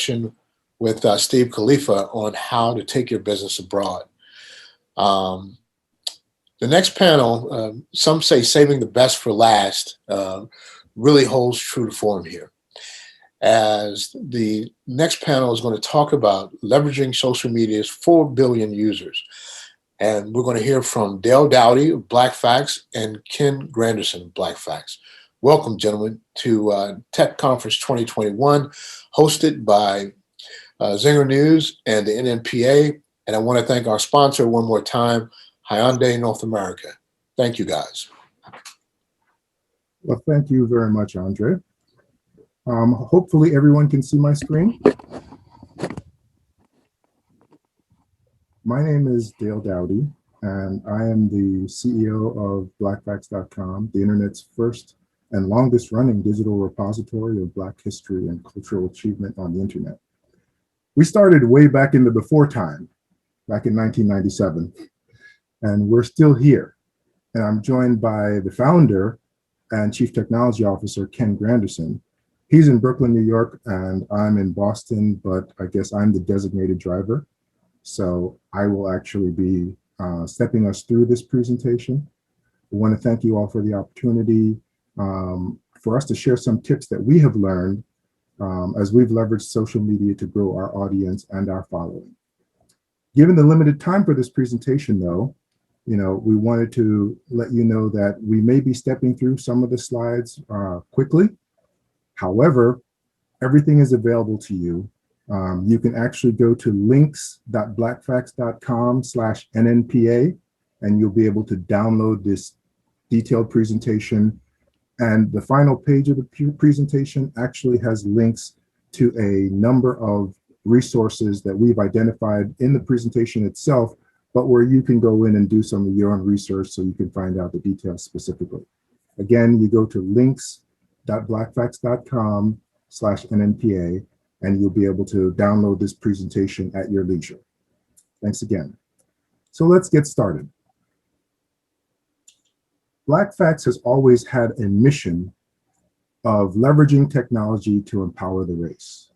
discussion with Steve Khalifa on how to take your business abroad. The next panel, some say saving the best for last, really holds true to form here. As the next panel is going to talk about leveraging social media's 4 billion users. And we're going to hear from Dale Dowdy of Blackpacks and Ken Granderson of Blackpacks. Welcome, gentlemen, to Tech Conference 2021, hosted by Zenger News and the NNPA. And I want to thank our sponsor one more time, Hyundai North America. Thank you, guys. Well, thank you very much, Andre. Hopefully everyone can see my screen. My name is Dale Dowdy, and I am the CEO of Blackpacks.com, the internet's first and longest running digital repository of Black history and cultural achievement on the internet. We started way back in the before time, back in 1997, and we're still here. And I'm joined by the founder and Chief Technology Officer, Ken Granderson. He's in Brooklyn, New York, and I'm in Boston, but I guess I'm the designated driver. So I will actually be stepping us through this presentation. I want to thank you all for the opportunity for us to share some tips that we have learned as we've leveraged social media to grow our audience and our following. Given the limited time for this presentation, though, we wanted to let you know that we may be stepping through some of the slides quickly. However, everything is available to you. You can actually go to links.blackpacks.com/NNPA, and you'll be able to download this detailed presentation. And the final page of the presentation actually has links to a number of resources that we've identified in the presentation itself, but where you can go in and do some of your own research so you can find out the details specifically. Again, you go to links.blackpacks.com/NNPA, and you'll be able to download this presentation at your leisure. Thanks again. So let's get started. Blackpacks has always had a mission of leveraging technology to empower the race.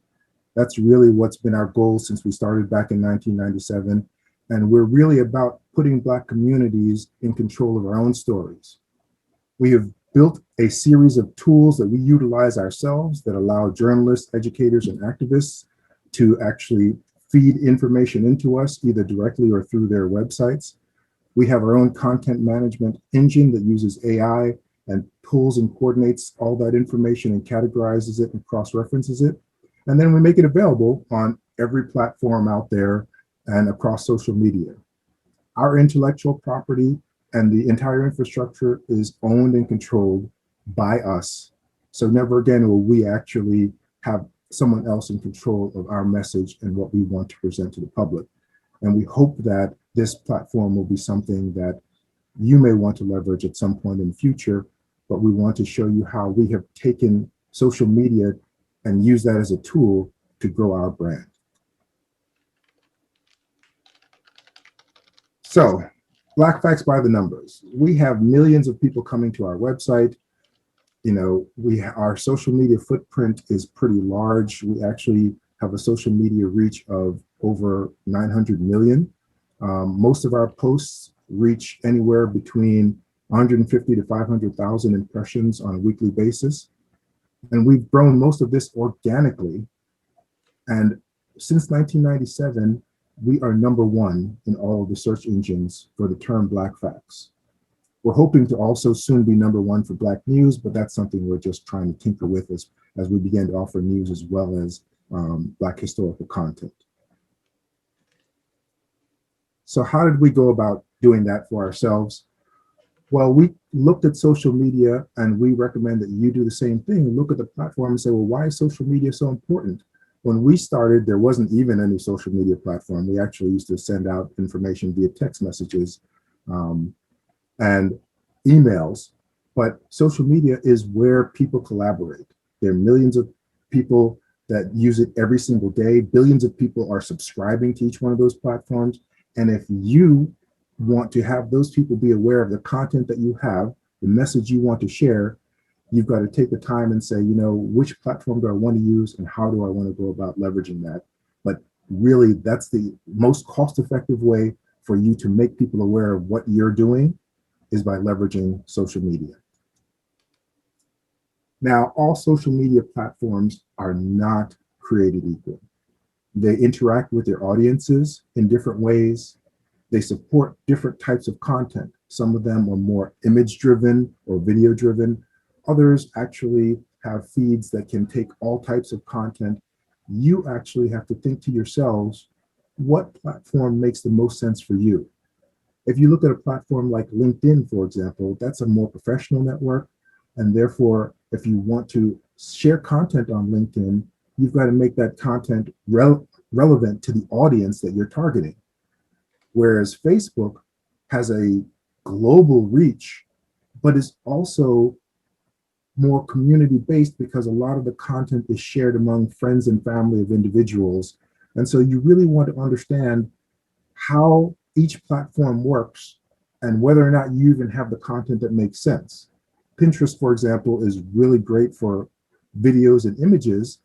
That's really what's been our goal since we started back in 1997. And we're really about putting Black communities in control of our own stories. We have built a series of tools that we utilize ourselves that allow journalists, educators, and activists to actually feed information into us, either directly or through their websites. We have our own content management engine that uses AI and pulls and coordinates all that information and categorizes it and cross-references it. And then we make it available on every platform out there and across social media. Our intellectual property and the entire infrastructure is owned and controlled by us. So never again will we actually have someone else in control of our message and what we want to present to the public. And we hope that this platform will be something that you may want to leverage at some point in the future, but we want to show you how we have taken social media and use that as a tool to grow our brand. So, Blackpacks by the numbers. We have millions of people coming to our website. Our social media footprint is pretty large. We actually have a social media reach of over 900 million. Most of our posts reach anywhere between 150 to 500,000 impressions on a weekly basis. And we've grown most of this organically. And since 1997, we are #1 in all of the search engines for the term Black facts. We're hoping to also soon be #1 for Black news, but that's something we're just trying to tinker with as we begin to offer news as well as Black historical content. So how did we go about doing that for ourselves? Well, we looked at social media, and we recommend that you do the same thing. Look at the platform and say, well, why is social media so important? When we started, there wasn't even any social media platform. We actually used to send out information via text messages and emails, but social media is where people collaborate. There are millions of people that use it every single day. Billions of people are subscribing to each one of those platforms. And if you want to have those people be aware of the content that you have, the message you want to share, You've got to take the time and say, you know, which platform do I want to use and how do I want to go about leveraging that? But really, that's the most cost-effective way for you to make people aware of what you're doing is by leveraging social media. Now, all social media platforms are not created equal. They interact with their audiences in different ways. They support different types of content. Some of them are more image-driven or video-driven. Others actually have feeds that can take all types of content. You actually have to think to yourselves, what platform makes the most sense for you? If you look at a platform like LinkedIn, for example, that's a more professional network. And therefore, if you want to share content on LinkedIn, you've got to make that content relevant to the audience that you're targeting. Whereas Facebook has a global reach, but is also more community based because a lot of the content is shared among friends and family of individuals. And so you really want to understand how each platform works and whether or not you even have the content that makes sense. Pinterest, for example, is really great for videos and images,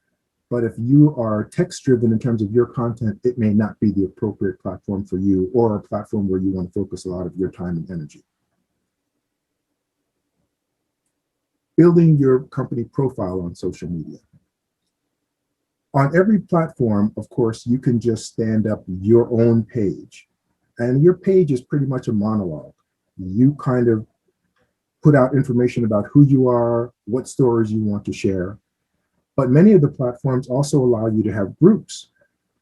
but if you are text driven in terms of your content, it may not be the appropriate platform for you or a platform where you want to focus a lot of your time and energy. Building your company profile on social media. On every platform, of course, you can just stand up your own page. And your page is pretty much a monologue. You kind of put out information about who you are, what stories you want to share. But many of the platforms also allow you to have groups.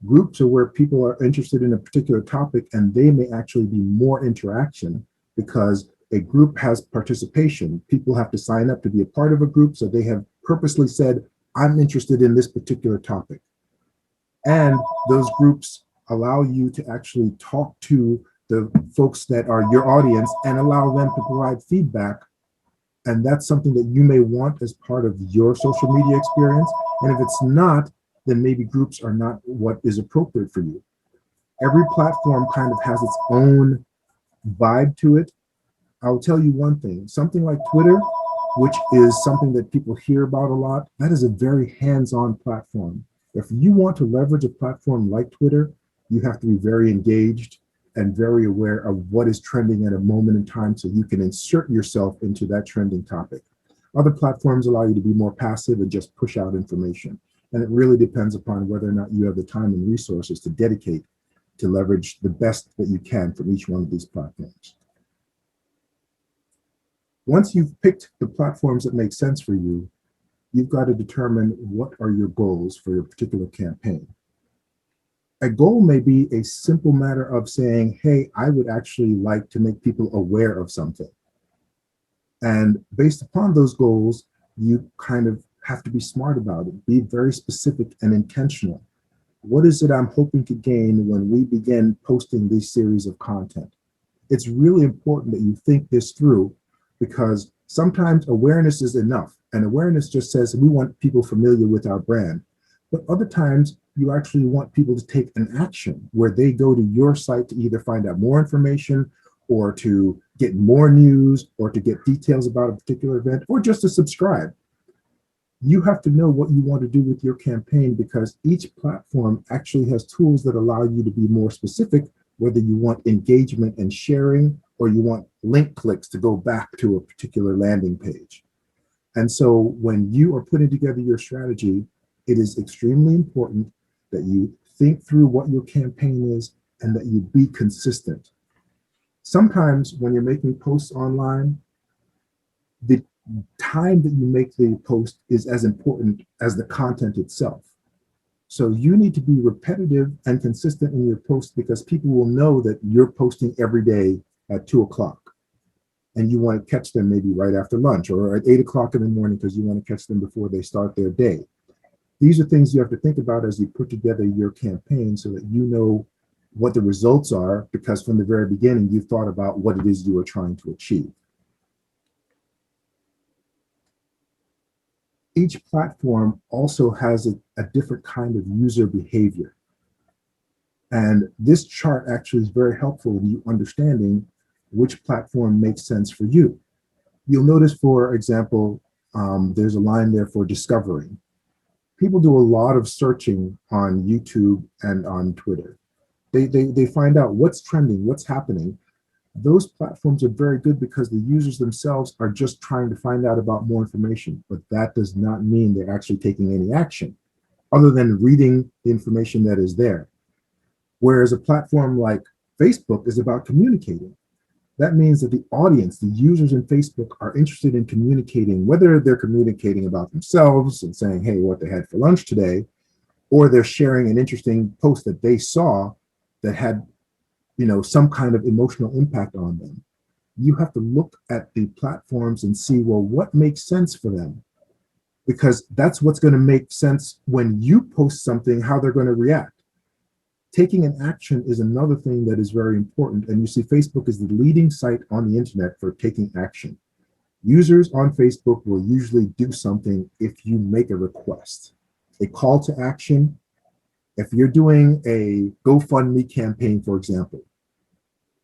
Groups are where people are interested in a particular topic and they may actually be more interaction because a group has participation. People have to sign up to be a part of a group, so they have purposely said, I'm interested in this particular topic. And those groups allow you to actually talk to the folks that are your audience and allow them to provide feedback. And that's something that you may want as part of your social media experience. And if it's not, then maybe groups are not what is appropriate for you. Every platform kind of has its own vibe to it. I'll tell you one thing, something like Twitter, which is something that people hear about a lot, that is a very hands-on platform. If you want to leverage a platform like Twitter, you have to be very engaged and very aware of what is trending at a moment in time so you can insert yourself into that trending topic. Other platforms allow you to be more passive and just push out information. And it really depends upon whether or not you have the time and resources to dedicate to leverage the best that you can from each one of these platforms. Once you've picked the platforms that make sense for you, you've got to determine what are your goals for your particular campaign. A goal may be a simple matter of saying, hey, I would actually like to make people aware of something. And based upon those goals, you kind of have to be smart about it, be very specific and intentional. What is it I'm hoping to gain when we begin posting this series of content? It's really important that you think this through because sometimes awareness is enough. And awareness just says we want people familiar with our brand. But other times you actually want people to take an action where they go to your site to either find out more information or to get more news or to get details about a particular event or just to subscribe. You have to know what you want to do with your campaign because each platform actually has tools that allow you to be more specific, whether you want engagement and sharing or you want link clicks to go back to a particular landing page. And so when you are putting together your strategy, it is extremely important that you think through what your campaign is and that you be consistent. Sometimes when you're making posts online, the time that you make the post is as important as the content itself. So you need to be repetitive and consistent in your post because people will know that you're posting every day at 2 o'clock. And you want to catch them maybe right after lunch or at 8 o'clock in the morning because you want to catch them before they start their day. These are things you have to think about as you put together your campaign so that you know what the results are because from the very beginning, you've thought about what it is you are trying to achieve. Each platform also has a different kind of user behavior. And this chart actually is very helpful in you understanding which platform makes sense for you. You'll notice, for example, There's a line there for discovering. People do a lot of searching on YouTube and on Twitter. They find out what's trending, what's happening. Those platforms are very good because the users themselves are just trying to find out about more information, but that does not mean they're actually taking any action other than reading the information that is there. Whereas a platform like Facebook is about communicating. That means that the audience, the users in Facebook, are interested in communicating, whether they're communicating about themselves and saying, hey, what they had for lunch today, or they're sharing an interesting post that they saw that had, some kind of emotional impact on them. You have to look at the platforms and see, well, what makes sense for them? Because that's what's going to make sense when you post something, how they're going to react. Taking an action is another thing that is very important. And you see, Facebook is the leading site on the internet for taking action. Users on Facebook will usually do something if you make a request. A call to action, if you're doing a GoFundMe campaign, for example,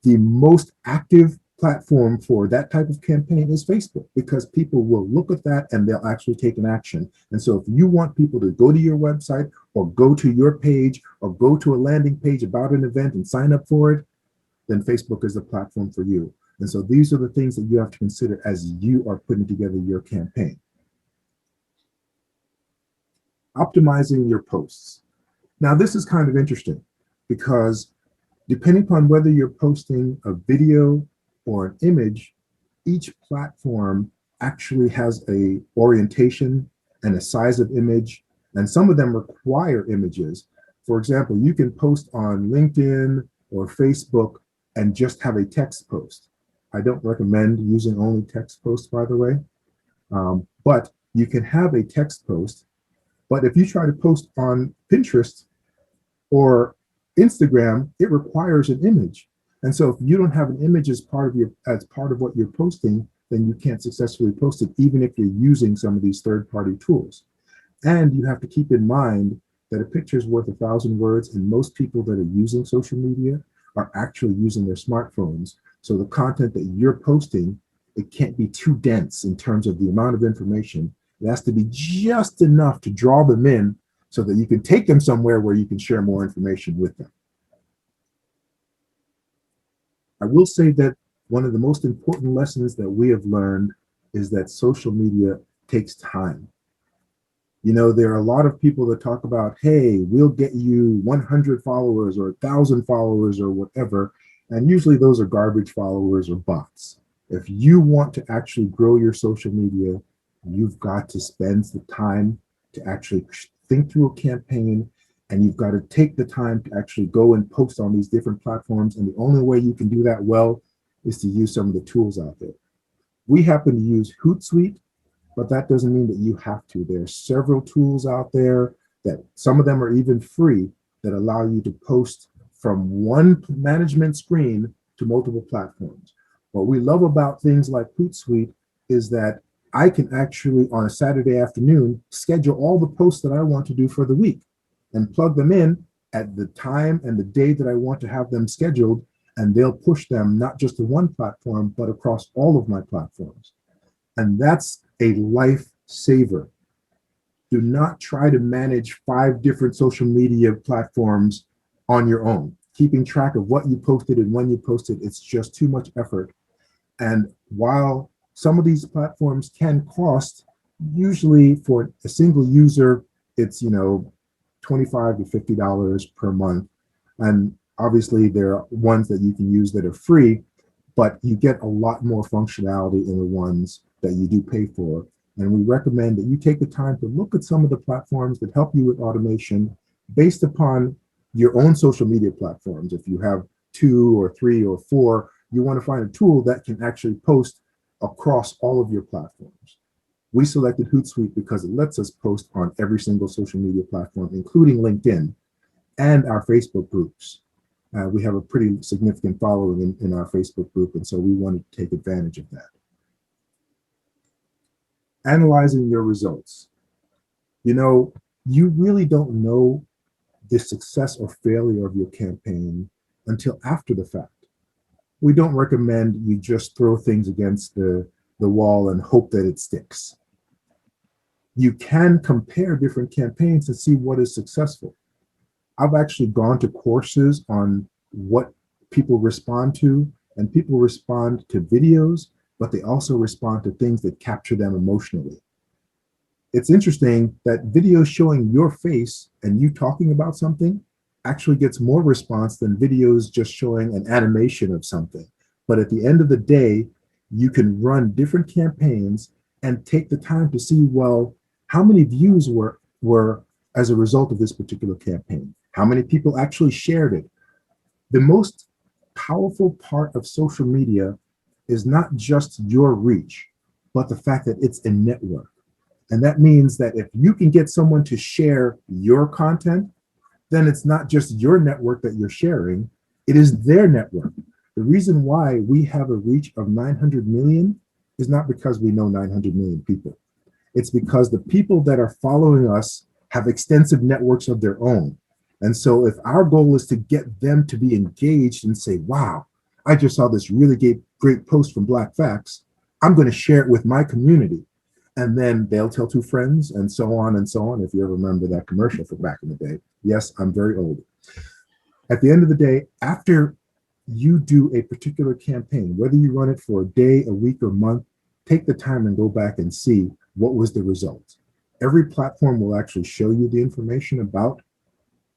the most active platform for that type of campaign is Facebook, because people will look at that and they'll actually take an action. And so if you want people to go to your website or go to your page or go to a landing page about an event and sign up for it, then Facebook is the platform for you. And so these are the things that you have to consider as you are putting together your campaign. Optimizing your posts. Now, this is kind of interesting because depending upon whether you're posting a video or an image, each platform actually has a orientation and a size of image, and some of them require images. For example, you can post on LinkedIn or Facebook and just have a text post. I don't recommend using only text posts, by the way, but you can have a text post. But if you try to post on Pinterest or Instagram, it requires an image. And so if you don't have an image as part of what you're posting, then you can't successfully post it, even if you're using some of these third-party tools. And you have to keep in mind that a picture is worth 1,000 words, and most people that are using social media are actually using their smartphones. So the content that you're posting, it can't be too dense in terms of the amount of information. It has to be just enough to draw them in so that you can take them somewhere where you can share more information with them. I will say that one of the most important lessons that we have learned is that social media takes time. There are a lot of people that talk about, hey, we'll get you 100 followers or 1,000 followers or whatever. And usually those are garbage followers or bots. If you want to actually grow your social media, you've got to spend the time to actually think through a campaign, and you've got to take the time to actually go and post on these different platforms. And the only way you can do that well is to use some of the tools out there. We happen to use Hootsuite, but that doesn't mean that you have to. There are several tools out there that some of them are even free that allow you to post from one management screen to multiple platforms. What we love about things like Hootsuite is that I can actually, on a Saturday afternoon, schedule all the posts that I want to do for the week and plug them in at the time and the day that I want to have them scheduled, and they'll push them not just to one platform, but across all of my platforms. And that's a lifesaver. Do not try to manage 5 different social media platforms on your own. Keeping track of what you posted and when you posted, it's just too much effort. And while some of these platforms can cost, usually for a single user, it's $25 to $50 per month. And obviously there are ones that you can use that are free, but you get a lot more functionality in the ones that you do pay for. And we recommend that you take the time to look at some of the platforms that help you with automation based upon your own social media platforms. If you have 2 or 3 or 4, you want to find a tool that can actually post across all of your platforms. We selected Hootsuite because it lets us post on every single social media platform, including LinkedIn and our Facebook groups. We have a pretty significant following in our Facebook group, and so we wanted to take advantage of that. Analyzing your results. You really don't know the success or failure of your campaign until after the fact. We don't recommend you just throw things against the wall and hope that it sticks. You can compare different campaigns to see what is successful. I've actually gone to courses on what people respond to, and people respond to videos, but they also respond to things that capture them emotionally. It's interesting that videos showing your face and you talking about something actually gets more response than videos just showing an animation of something. But at the end of the day, you can run different campaigns and take the time to see, well, how many views were as a result of this particular campaign? How many people actually shared it? The most powerful part of social media is not just your reach, but the fact that it's a network. And that means that if you can get someone to share your content, then it's not just your network that you're sharing, it is their network. The reason why we have a reach of 900 million is not because we know 900 million people. It's because the people that are following us have extensive networks of their own. And so if our goal is to get them to be engaged and say, wow, I just saw this really great post from Black Facts, I'm going to share it with my community. And then they'll tell two friends and so on and so on. If you ever remember that commercial from back in the day. Yes, I'm very old. At the end of the day, after you do a particular campaign, whether you run it for a day, a week, or a month, take the time and go back and see what was the result. Every platform will actually show you the information about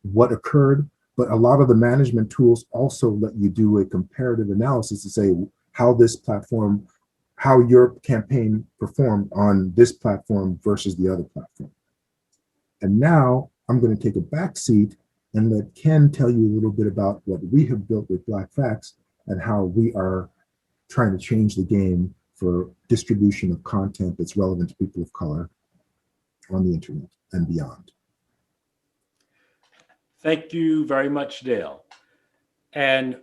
what occurred, but a lot of the management tools also let you do a comparative analysis to say how this platform, how your campaign performed on this platform versus the other platform. And now I'm going to take a back seat and let Ken tell you a little bit about what we have built with Black Facts and how we are trying to change the game for distribution of content that's relevant to people of color on the internet and beyond. Thank you very much, Dale. And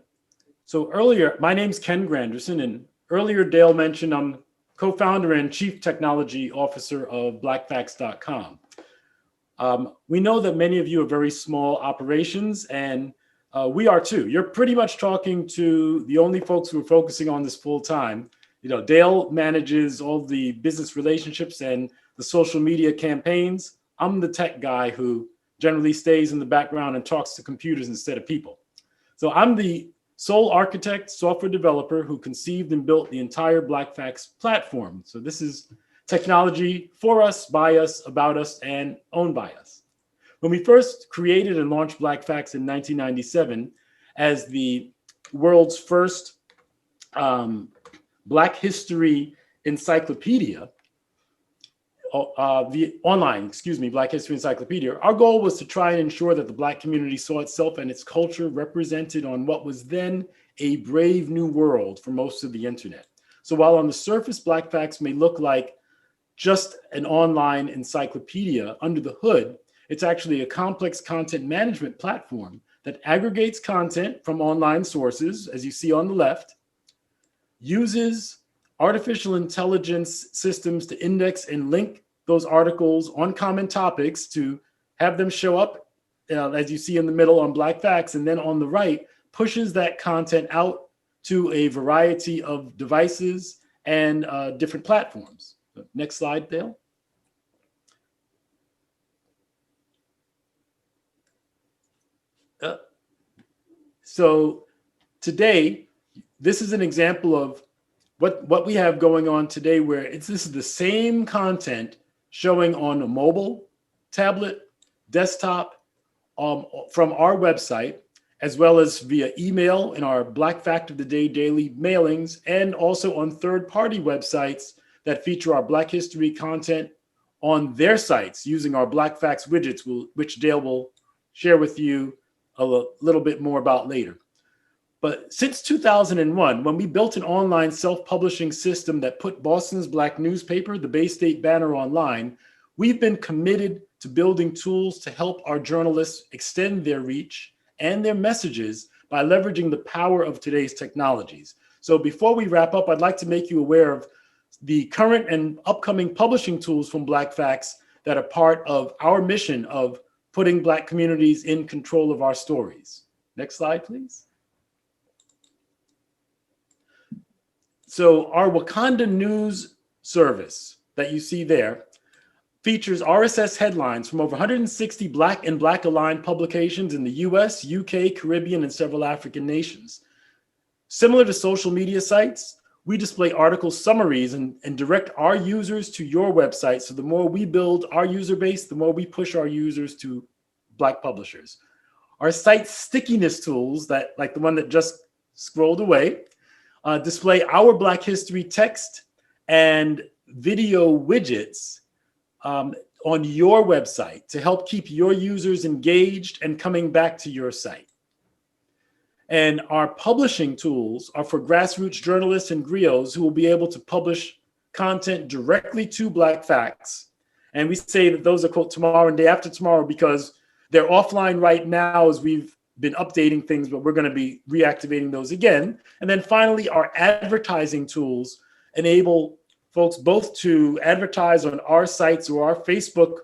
so earlier, my name's Ken Granderson, and earlier Dale mentioned I'm co-founder and chief technology officer of Blackpacks.com. We know that many of you are very small operations, and we are too. You're pretty much talking to the only folks who are focusing on this full time. You know, Dale manages all the business relationships and the social media campaigns. I'm the tech guy who generally stays in the background and talks to computers instead of people. So I'm the sole architect, software developer who conceived and built the entire Black Facts platform. So this is technology for us, by us, about us, and owned by us. When we first created and launched Black Facts in 1997 as the world's first Black history encyclopedia, Black History Encyclopedia, our goal was to try and ensure that the Black community saw itself and its culture represented on what was then a brave new world for most of the internet. So while on the surface, Black Facts may look like just an online encyclopedia, under the hood, it's actually a complex content management platform that aggregates content from online sources, as you see on the left, uses artificial intelligence systems to index and link those articles on common topics to have them show up, as you see in the middle on Black Facts, and then on the right, pushes that content out to a variety of devices and different platforms. Next slide, Dale. So today, this is an example of what we have going on today, where this is the same content showing on a mobile, tablet, desktop, from our website, as well as via email in our Black Fact of the Day daily mailings, and also on third-party websites that feature our Black history content on their sites using our Black Facts widgets, which Dale will share with you a little bit more about later. But since 2001, when we built an online self-publishing system that put Boston's Black newspaper, the Bay State Banner, online, we've been committed to building tools to help our journalists extend their reach and their messages by leveraging the power of today's technologies. So before we wrap up, I'd like to make you aware of the current and upcoming publishing tools from Black Facts that are part of our mission of putting Black communities in control of our stories. Next slide, please. So our Wakanda News service that you see there features RSS headlines from over 160 Black and Black aligned publications in the US, UK, Caribbean, and several African nations. Similar to social media sites, we display article summaries and direct our users to your website. So the more we build our user base, the more we push our users to Black publishers. Our site stickiness tools, that like the one that just scrolled away, display our Black history text and video widgets on your website to help keep your users engaged and coming back to your site. And our publishing tools are for grassroots journalists and griots who will be able to publish content directly to Black Facts. And we say that those are quote tomorrow and day after tomorrow because they're offline right now as we've been updating things, but we're going to be reactivating those again. And then finally, our advertising tools enable folks both to advertise on our sites or our Facebook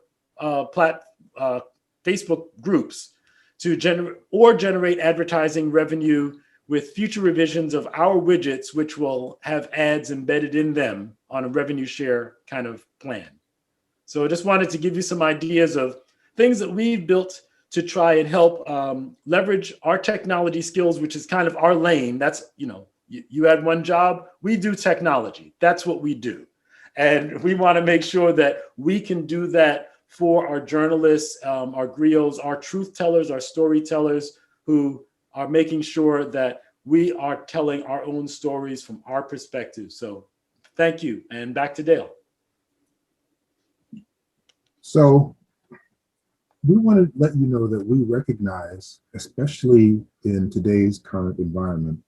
Facebook groups to generate advertising revenue with future revisions of our widgets, which will have ads embedded in them on a revenue share kind of plan. So I just wanted to give you some ideas of things that we've built to try and help leverage our technology skills, which is kind of our lane. That's, you had one job, we do technology. That's what we do. And we want to make sure that we can do that for our journalists, our griots, our truth tellers, our storytellers, who are making sure that we are telling our own stories from our perspective. So thank you. And back to Dale. So we want to let you know that we recognize, especially in today's current environment,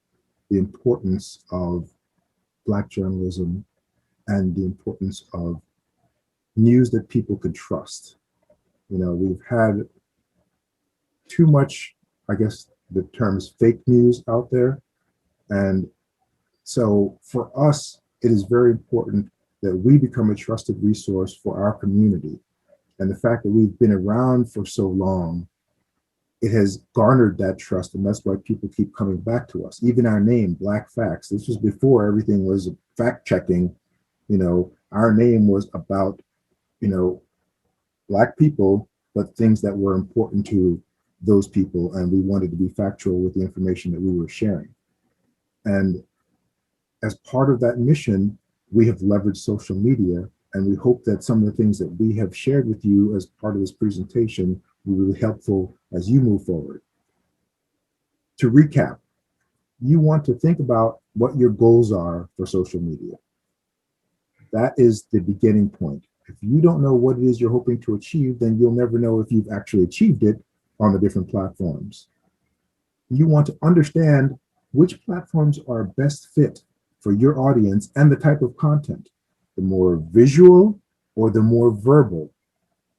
the importance of Black journalism and the importance of news that people could trust. We've had too much, I guess the term is fake news out there. And so for us, it is very important that we become a trusted resource for our community. And the fact that we've been around for so long, it has garnered that trust. And that's why people keep coming back to us. Even our name, Black Facts, this was before everything was fact checking. Our name was about, Black people, but things that were important to those people. And we wanted to be factual with the information that we were sharing. And as part of that mission, we have leveraged social media. And we hope that some of the things that we have shared with you as part of this presentation will be really helpful as you move forward. To recap, you want to think about what your goals are for social media. That is the beginning point. If you don't know what it is you're hoping to achieve, then you'll never know if you've actually achieved it on the different platforms. You want to understand which platforms are best fit for your audience and the type of content. The more visual or the more verbal.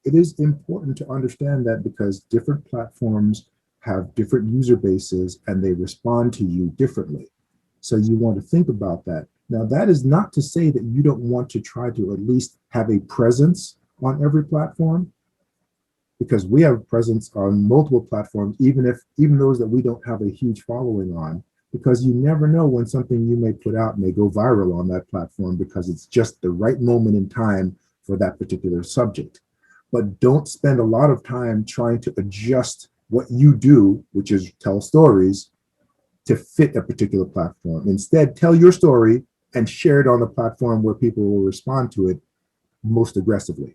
It is important to understand that because different platforms have different user bases and they respond to you differently. So you want to think about that. Now, that is not to say that you don't want to try to at least have a presence on every platform, because we have a presence on multiple platforms, even those that we don't have a huge following on. Because you never know when something you may put out may go viral on that platform because it's just the right moment in time for that particular subject. But don't spend a lot of time trying to adjust what you do, which is tell stories, to fit a particular platform. Instead, tell your story and share it on the platform where people will respond to it most aggressively.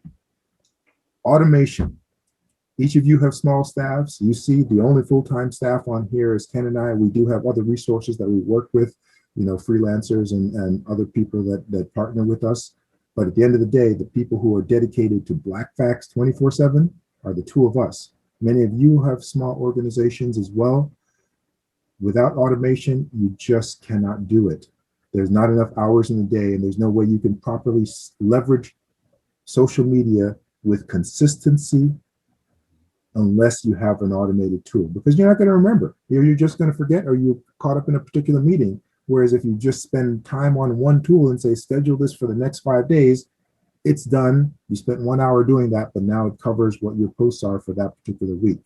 Automation. Each of you have small staffs. You see the only full-time staff on here is Ken and I. We do have other resources that we work with, freelancers and other people that partner with us. But at the end of the day, the people who are dedicated to Black Facts 24/7 are the two of us. Many of you have small organizations as well. Without automation, you just cannot do it. There's not enough hours in the day, and there's no way you can properly leverage social media with consistency unless you have an automated tool, because you're not going to remember. You're just going to forget, or you're caught up in a particular meeting. Whereas if you just spend time on one tool and say, schedule this for the next 5 days, it's done. You spent 1 hour doing that, but now it covers what your posts are for that particular week.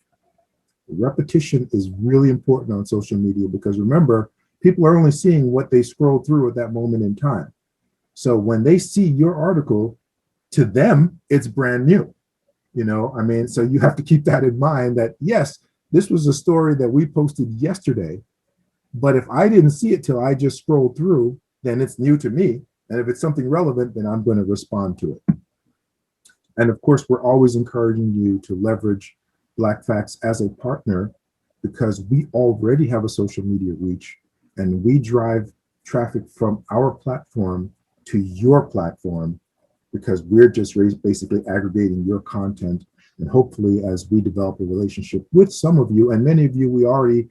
Repetition is really important on social media because remember, people are only seeing what they scroll through at that moment in time. So when they see your article to them, it's brand new. I mean, so you have to keep that in mind that, yes, this was a story that we posted yesterday, but if I didn't see it till I just scrolled through, then it's new to me. And if it's something relevant, then I'm going to respond to it. And of course, we're always encouraging you to leverage Black Facts as a partner, because we already have a social media reach and we drive traffic from our platform to your platform, because we're just basically aggregating your content. And hopefully, as we develop a relationship with some of you, and many of you, we already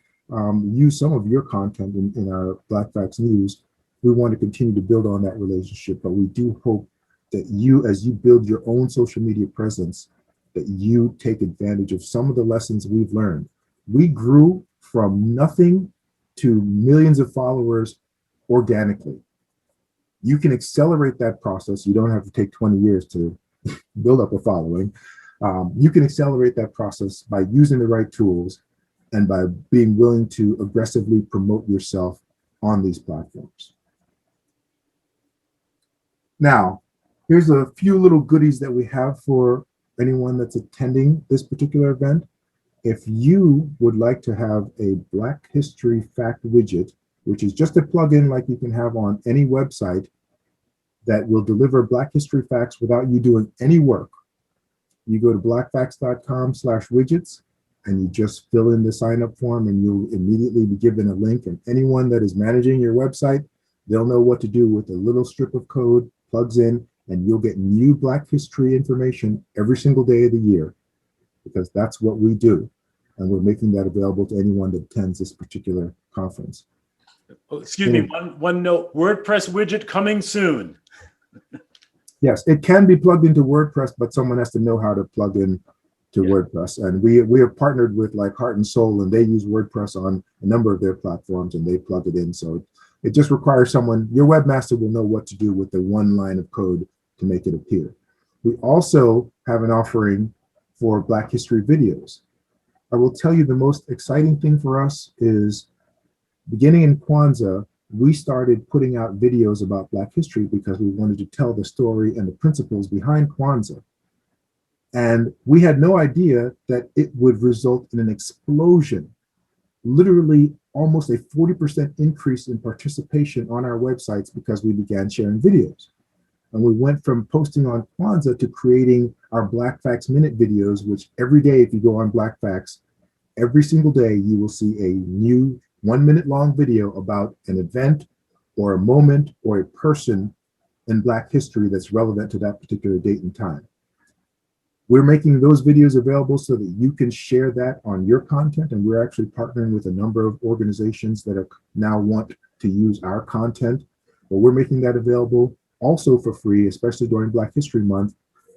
use some of your content in our Black Facts News, we want to continue to build on that relationship. But we do hope that you, as you build your own social media presence, that you take advantage of some of the lessons we've learned. We grew from nothing to millions of followers organically. You can accelerate that process. You don't have to take 20 years to build up a following. You can accelerate that process by using the right tools and by being willing to aggressively promote yourself on these platforms. Now, here's a few little goodies that we have for anyone that's attending this particular event. If you would like to have a Black History Fact widget, which is just a plugin like you can have on any website that will deliver Black History facts without you doing any work, you go to blackpacks.com/widgets and you just fill in the sign up form, and you'll immediately be given a link, and anyone that is managing your website, they'll know what to do with a little strip of code, plugs in, and you'll get new Black history information every single day of the year, because that's what we do. And we're making that available to anyone that attends this particular conference. Oh, excuse me, one note, WordPress widget coming soon. Yes, it can be plugged into WordPress, but someone has to know how to plug in to WordPress. And we have partnered with like Heart and Soul, and they use WordPress on a number of their platforms, and they plug it in. So it just requires someone, your webmaster will know what to do with the one line of code to make it appear. We also have an offering for Black history videos. I will tell you the most exciting thing for us is, beginning in Kwanzaa, we started putting out videos about Black history because we wanted to tell the story and the principles behind Kwanzaa. And we had no idea that it would result in an explosion, literally almost a 40% increase in participation on our websites, because we began sharing videos. And we went from posting on Kwanzaa to creating our Black Facts Minute videos, which every day, if you go on Black Facts, every single day you will see a new 1 minute long video about an event or a moment or a person in Black history that's relevant to that particular date and time. We're making those videos available so that you can share that on your content, and we're actually partnering with a number of organizations that are now want to use our content, but we're making that available also for free, especially during Black History Month,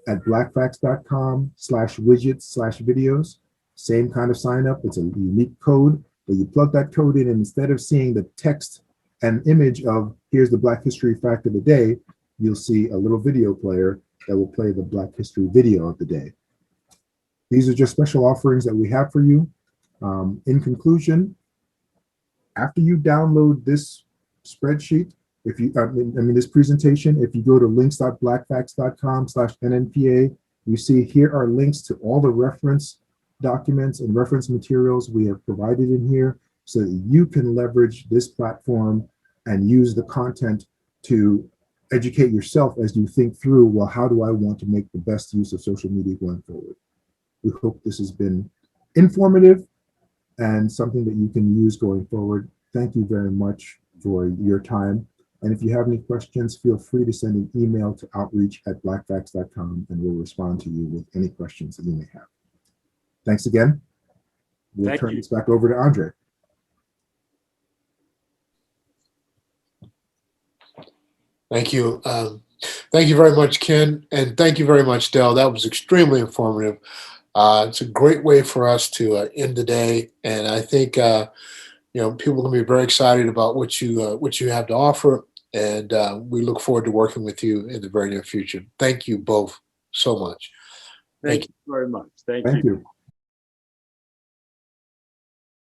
at blackfacts.com/widgets/videos. Same kind of sign up. It's a unique code, but you plug that code in, and instead of seeing the text and image of here's the Black history fact of the day, you'll see a little video player that will play the Black history video of the day. These are just special offerings that we have for you. In conclusion, after you download this spreadsheet, if you, this presentation, if you go to links.blackfacts.com/NNPA, you see here are links to all the reference documents and reference materials we have provided in here, so that you can leverage this platform and use the content to educate yourself as you think through, well, how do I want to make the best use of social media going forward? We hope this has been informative and something that you can use going forward. Thank you very much for your time. And if you have any questions, feel free to send an email to outreach@blackfacts.com, and we'll respond to you with any questions that you may have. Thanks again. We'll turn this back over to Andre. Thank you. Thank you very much, Ken. And thank you very much, Del. That was extremely informative. It's a great way for us to end the day. And I think, people are going to be very excited about what you have to offer. And we look forward to working with you in the very near future. Thank you both so much. Thank you very much. Thank you.